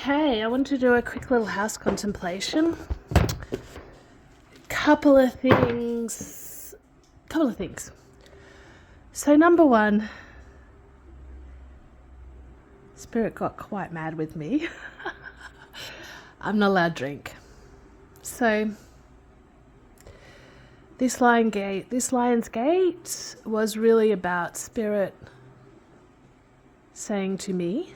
Okay, I want to do a quick little house contemplation. Couple of things. So number one, Spirit got quite mad with me. I'm not allowed to drink. So this Lion's Gate was really about Spirit saying to me,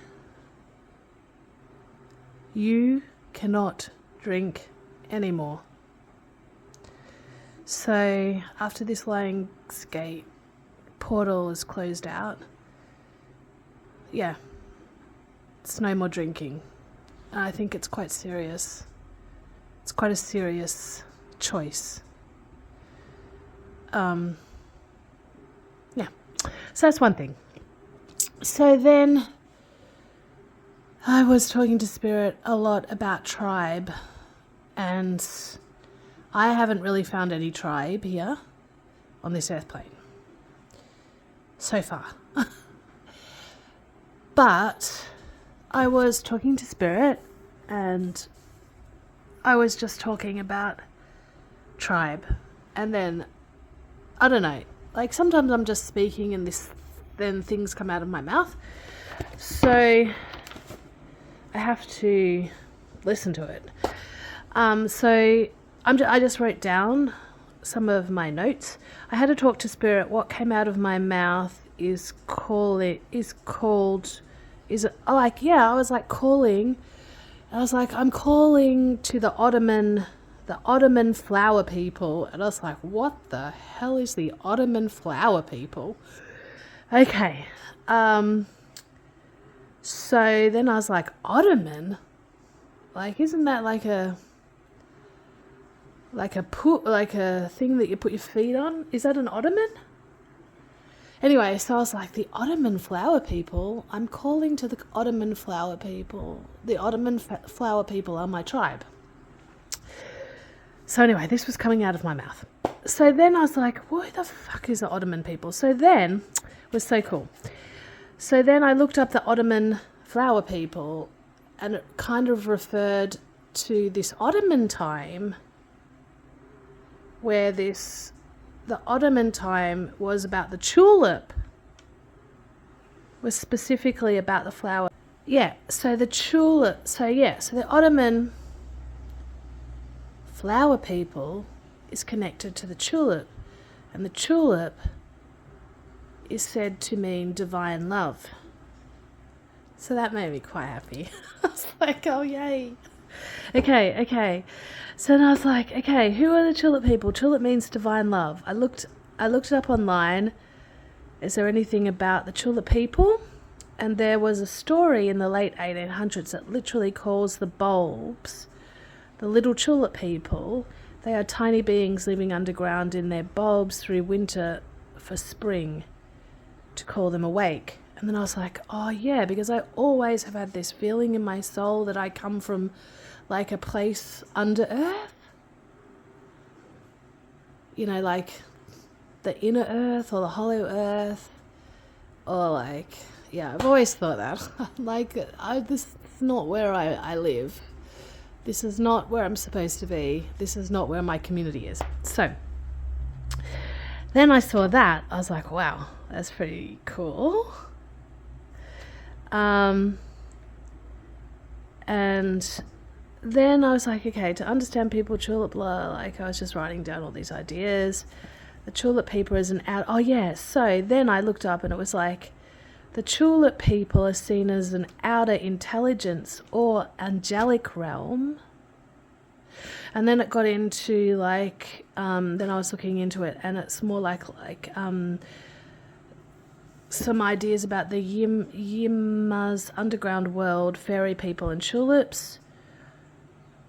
you cannot drink anymore. So after this Lion's Gate portal is closed out, it's no more drinking. And I think it's quite serious. It's quite a serious choice. So that's one thing. So then I was talking to Spirit a lot about tribe, and I haven't really found any tribe here on this earth plane so far. But I was talking to Spirit and I was just talking about tribe, and then I don't know, like sometimes I'm just speaking and then things come out of my mouth, so I have to listen to it. So I just wrote down some of my notes. I had to talk to Spirit. What came out of my mouth I was like, I'm calling to the Ottoman flower people. And I was like, what the hell is the Ottoman flower people? Okay. So then I was like, Ottoman? Like, isn't that like a thing that you put your feet on? Is that an ottoman? Anyway, so I was like, the Ottoman flower people, I'm calling to the Ottoman flower people. The Ottoman flower people are my tribe. So anyway, this was coming out of my mouth. So then I was like, what the fuck is the Ottoman people? So then, it was so cool. So then I looked up the Ottoman flower people, and it kind of referred to this Ottoman time where the Ottoman time was about the tulip, was specifically about the flower. So the Ottoman flower people is connected to the tulip, and the tulip is said to mean divine love. So that made me quite happy. I was like, oh yay. Okay. So then I was like, okay, who are the tulip people? Tulip means divine love. I looked it up online. Is there anything about the tulip people? And there was a story in the late 1800s that literally calls the bulbs the little tulip people. They are tiny beings living underground in their bulbs through winter for spring to call them awake. And then I was like, oh yeah, because I always have had this feeling in my soul that I come from like a place under earth. You know, like the inner earth or the hollow earth. Or like, I've always thought that. Like, this is not where I live. This is not where I'm supposed to be. This is not where my community is. So then I saw that. I was like, wow, that's pretty cool. And then I was like, okay, to understand people, tulip, like I was just writing down all these ideas. The tulip people is so then I looked up and it was like, the tulip people are seen as an outer intelligence or angelic realm. And then it got into like, then I was looking into it, and it's more like some ideas about the Yima's underground world, fairy people and tulips.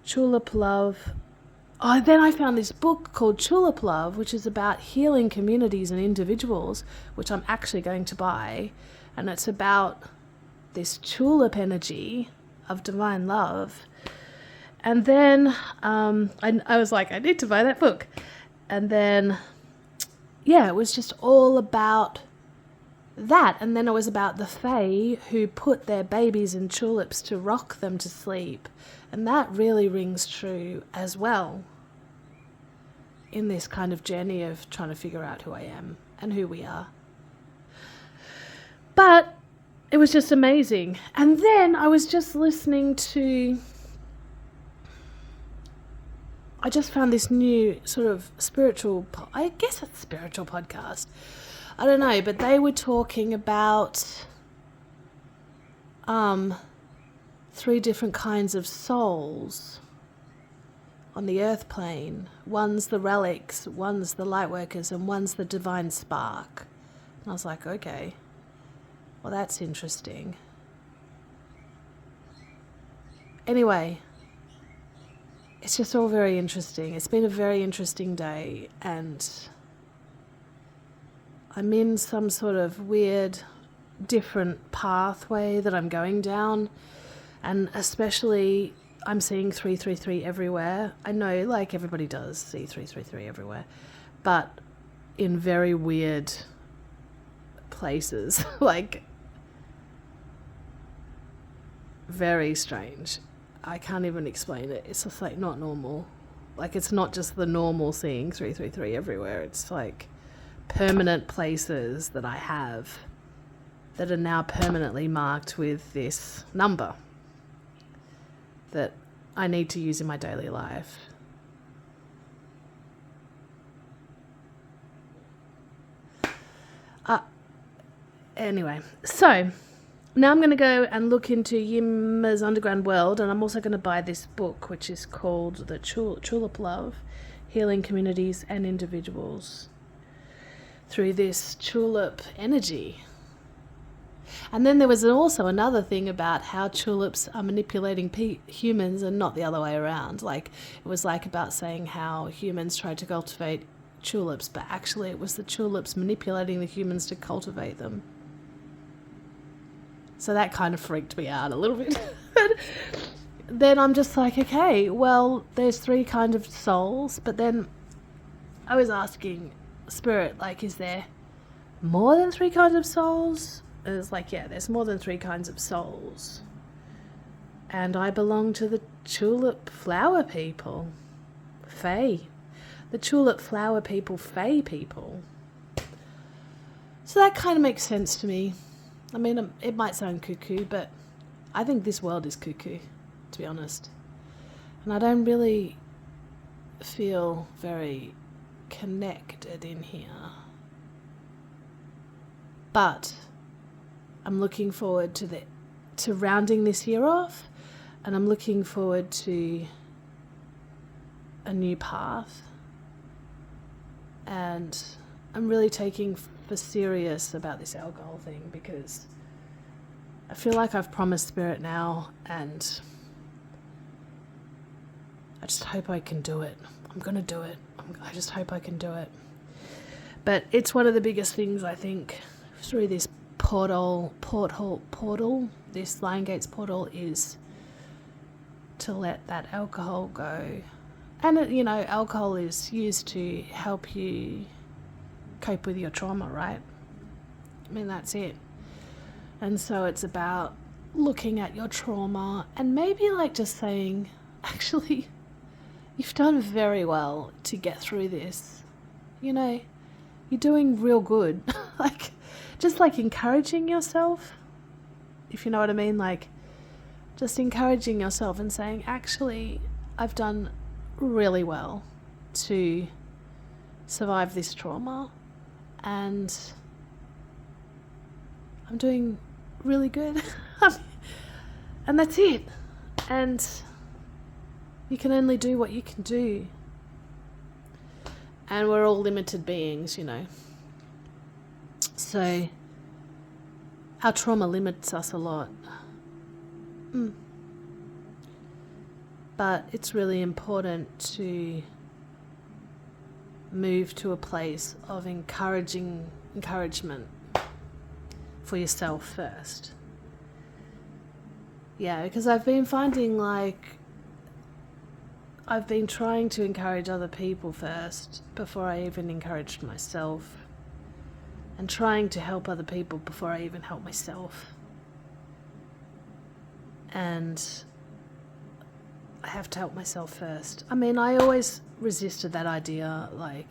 Tulip love. Oh, then I found this book called Tulip Love, which is about healing communities and individuals, which I'm actually going to buy. And it's about this tulip energy of divine love. And then I was like, I need to buy that book. And then, it was just all about that, and then it was about the fae who put their babies in tulips to rock them to sleep. And that really rings true as well in this kind of journey of trying to figure out who I am and who we are. But it was just amazing. And then I was just listening to... I just found this new sort of spiritual... I guess it's a spiritual podcast. I don't know, but they were talking about 3 different kinds of souls on the earth plane. One's the relics, one's the light workers, and one's the divine spark. And I was like, okay, well, that's interesting. Anyway, it's just all very interesting. It's been a very interesting day, and I'm in some sort of weird, different pathway that I'm going down. And especially, I'm seeing 333 everywhere. I know, like, everybody does see 333 everywhere. But in very weird places. Like, very strange. I can't even explain it. It's just, like, not normal. Like, it's not just the normal seeing 333 everywhere. It's, like, permanent places that I have that are now permanently marked with this number that I need to use in my daily life. Anyway, so now I'm going to go and look into Yimma's Underground World, and I'm also going to buy this book, which is called The Tulip Love, Healing Communities and Individuals Through This Tulip Energy. And then there was also another thing about how tulips are manipulating humans and not the other way around. Like, it was like about saying how humans tried to cultivate tulips, but actually it was the tulips manipulating the humans to cultivate them. So that kind of freaked me out a little bit. Then I'm just like, okay, well, there's 3 kinds of souls, but then I was asking Spirit, like, is there more than 3 kinds of souls? And it's like, yeah, there's more than 3 kinds of souls. And I belong to the tulip flower people. Fae. The tulip flower people, Fae people. So that kind of makes sense to me. I mean, it might sound cuckoo, but I think this world is cuckoo, to be honest. And I don't really feel very connected in here. But I'm looking forward to rounding this year off, and I'm looking forward to a new path. And I'm really taking for serious about this alcohol thing, because I feel like I've promised Spirit now, and I just hope I can do it. I'm going to do it. I just hope I can do it. But it's one of the biggest things, I think, through this portal, this Lion Gates portal, is to let that alcohol go. And, you know, alcohol is used to help you cope with your trauma, right? I mean, that's it. And so it's about looking at your trauma and maybe like just saying, actually, you've done very well to get through this. You know, you're doing real good. Like, just like encouraging yourself, if you know what I mean, like just encouraging yourself and saying, actually, I've done really well to survive this trauma, and I'm doing really good. And that's it. And you can only do what you can do. And we're all limited beings, you know. So our trauma limits us a lot. But it's really important to move to a place of encouragement for yourself first. Yeah, because I've been finding like I've been trying to encourage other people first before I even encouraged myself. and trying to help other people before I even help myself. And I have to help myself first. I mean, I always resisted that idea, like,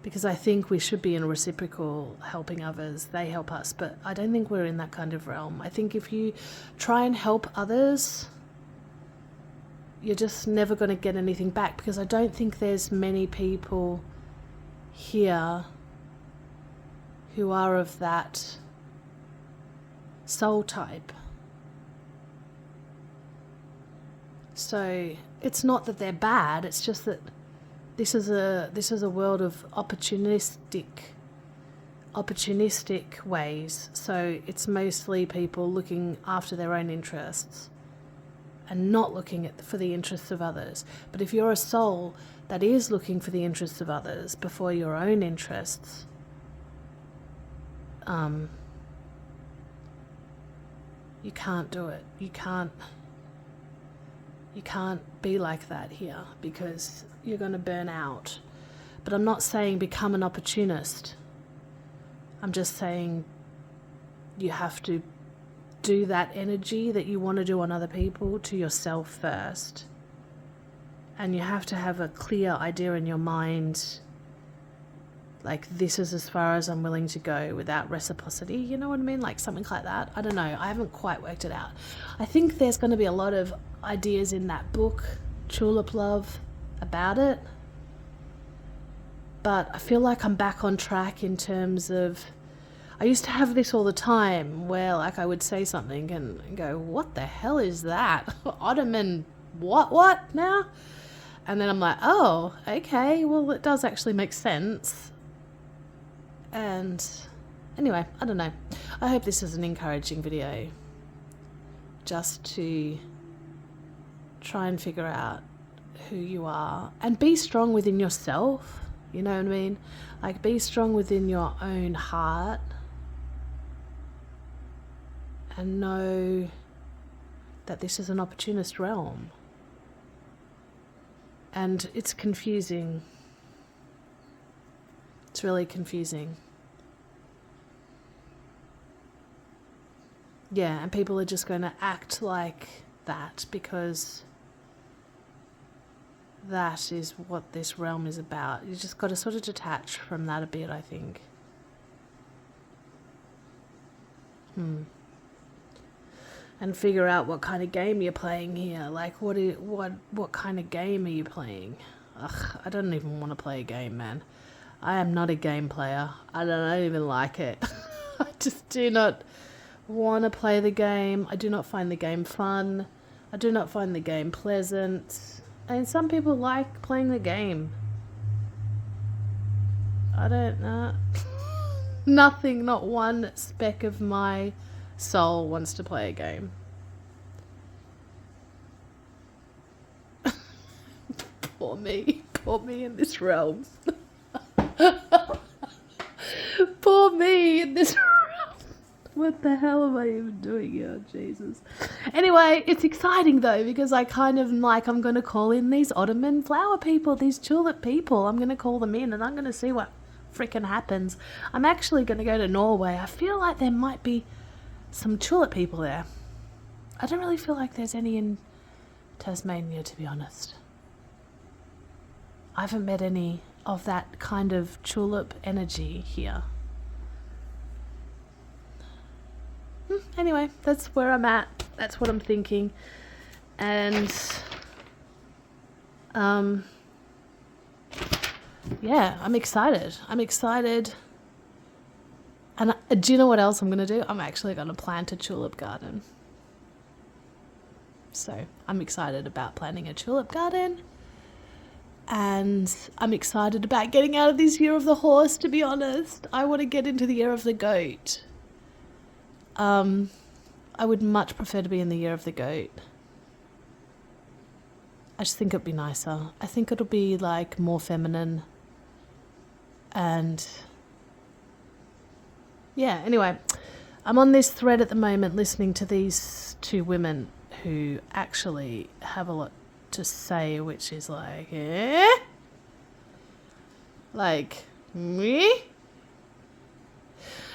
because I think we should be in a reciprocal helping others. They help us, but I don't think we're in that kind of realm. I think if you try and help others, you're just never going to get anything back, because I don't think there's many people here who are of that soul type. So it's not that they're bad, it's just that this is a world of opportunistic ways. So it's mostly people looking after their own interests and not looking for the interests of others. But if you're a soul that is looking for the interests of others before your own interests, you can't do it. You can't be like that here, because you're going to burn out. But I'm not saying become an opportunist. I'm just saying you have to do that energy that you want to do on other people to yourself first. And you have to have a clear idea in your mind, like, this is as far as I'm willing to go without reciprocity, you know what I mean? Like something like that. I don't know. I haven't quite worked it out. I think there's going to be a lot of ideas in that book, Tulip Love, about it. But I feel like I'm back on track in terms of, I used to have this all the time where, like, I would say something and go, what the hell is that? Ottoman what now? And then I'm like, oh, okay, well, it does actually make sense. And anyway, I don't know. I hope this is an encouraging video, just to try and figure out who you are and be strong within yourself. You know what I mean? Like, be strong within your own heart and know that this is an opportunist realm. And it's confusing. It's really confusing. Yeah, and people are just going to act like that because that is what this realm is about. You just got to sort of detach from that a bit, I think. And figure out what kind of game you're playing here. Like, what kind of game are you playing? Ugh, I don't even want to play a game, man. I am not a game player. I don't even like it. I just do not want to play the game. I do not find the game fun. I do not find the game pleasant. And some people like playing the game. I don't know. Nothing, not one speck of my soul wants to play a game. Poor me in this realm. Poor me in this realm. What the hell am I even doing here? Jesus. Anyway, it's exciting though, because I kind of like, I'm going to call in these Ottoman flower people, these tulip people. I'm going to call them in and I'm going to see what freaking happens. I'm actually going to go to Norway. I feel like there might be some tulip people there. I don't really feel like there's any in Tasmania, to be honest. I haven't met any of that kind of tulip energy here. Anyway, that's where I'm at. That's what I'm thinking. And yeah, I'm excited. And do you know what else I'm going to do? I'm actually going to plant a tulip garden. So I'm excited about planting a tulip garden. And I'm excited about getting out of this year of the horse, to be honest. I want to get into the year of the goat. I would much prefer to be in the year of the goat. I just think it'd be nicer. I think it'll be like more feminine. And yeah, anyway, I'm on this thread at the moment listening to these two women who actually have a lot to say, which is like, me?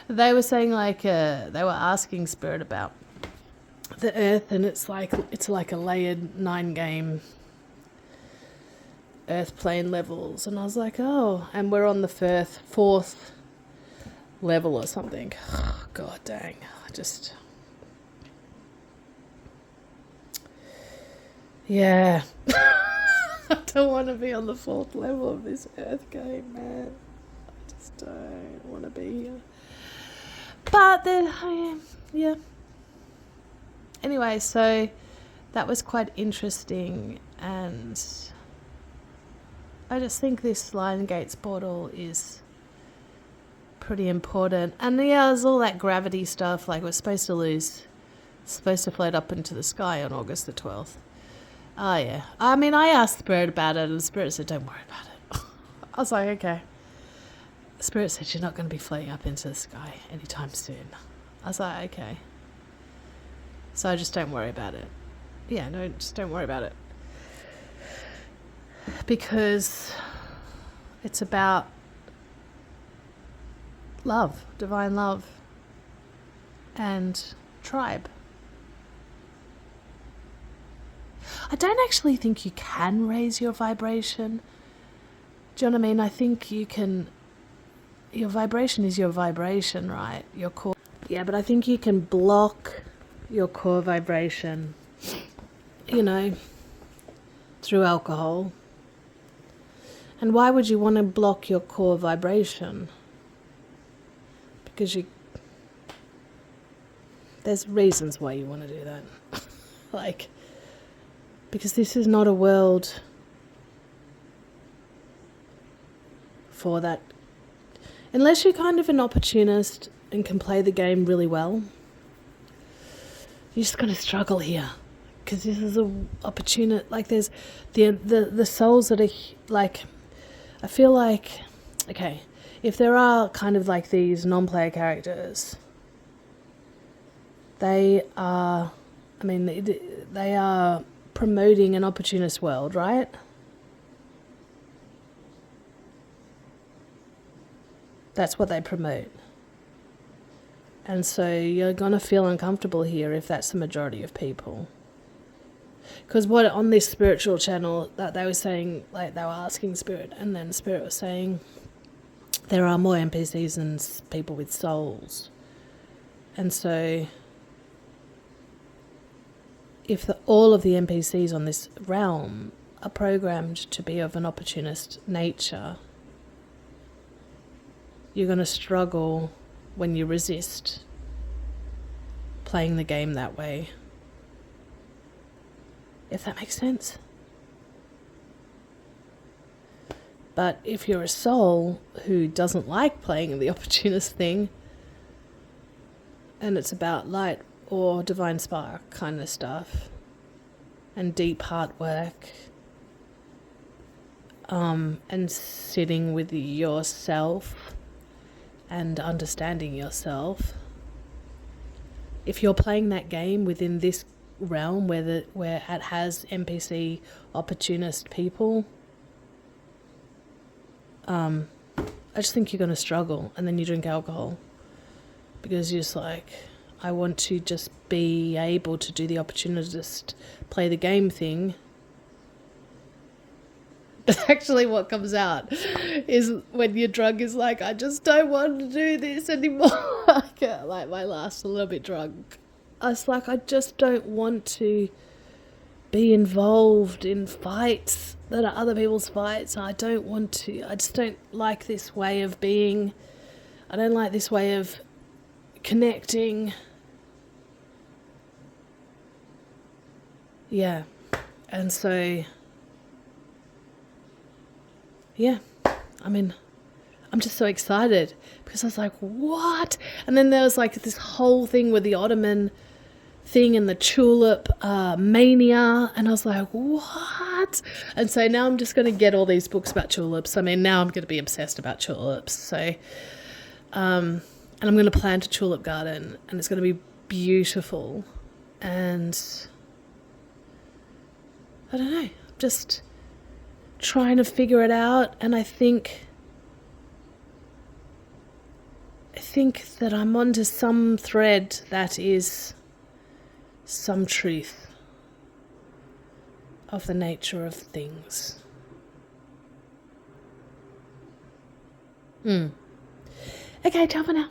They were saying like they were asking Spirit about the Earth, and it's like a layered 9-game Earth plane levels, and I was like, oh, and we're on the fourth level or something. Oh, God dang, yeah. I don't want to be on the 4th level of this Earth game, man. I just don't want to be here. But yeah. Anyway, so that was quite interesting, and I just think this Lion Gates portal is pretty important. And yeah, there's all that gravity stuff, like we're supposed to float up into the sky on August the 12th. Oh yeah. I mean, I asked Spirit about it, and Spirit said, don't worry about it. I was like, okay. Spirit said, you're not going to be floating up into the sky anytime soon. I was like, okay. So I just don't worry about it. Yeah, no, just don't worry about it. Because it's about love, divine love, and tribe. I don't actually think you can raise your vibration. Do you know what I mean? I think you can. Your vibration is your vibration, right? Your core. Yeah, but I think you can block your core vibration, through alcohol. And why would you want to block your core vibration? Because there's reasons why you want to do that. Because this is not a world for that. Unless you're kind of an opportunist and can play the game really well, you're just going to struggle here. Because this is an opportunity. Like, there's the souls that are, like, I feel like, okay, if there are kind of like these non-player characters, they are promoting an opportunist world, right? That's what they promote. And so you're going to feel uncomfortable here if that's the majority of people. Because what on this spiritual channel that they were saying, like they were asking Spirit, and then Spirit was saying there are more NPCs than people with souls. And so if all of the NPCs on this realm are programmed to be of an opportunist nature, you're going to struggle when you resist playing the game that way. If that makes sense. But if you're a soul who doesn't like playing the opportunist thing, and it's about light or divine spark kind of stuff, and deep heart work, and sitting with yourself and understanding yourself, if you're playing that game within this realm where it has NPC opportunist people, I just think you're going to struggle, and then you drink alcohol because you're just like, I want to just be able to do the opportunist play the game thing. But actually what comes out is when you're drunk is like, I just don't want to do this anymore. Like my last a little bit drunk, I was like, I just don't want to be involved in fights that are other people's fights. I just don't like this way of being. I don't like this way of connecting. Yeah. And so, yeah, I mean, I'm just so excited because I was like, what? And then there was like this whole thing with the Ottoman thing and the tulip mania, and I was like, what? And so now I'm just going to get all these books about tulips. I mean, now I'm going to be obsessed about tulips. So, and I'm going to plant a tulip garden, and it's going to be beautiful. And I don't know, just trying to figure it out. And I think think that I'm onto some thread that is some truth of the nature of things. Okay, ciao for now.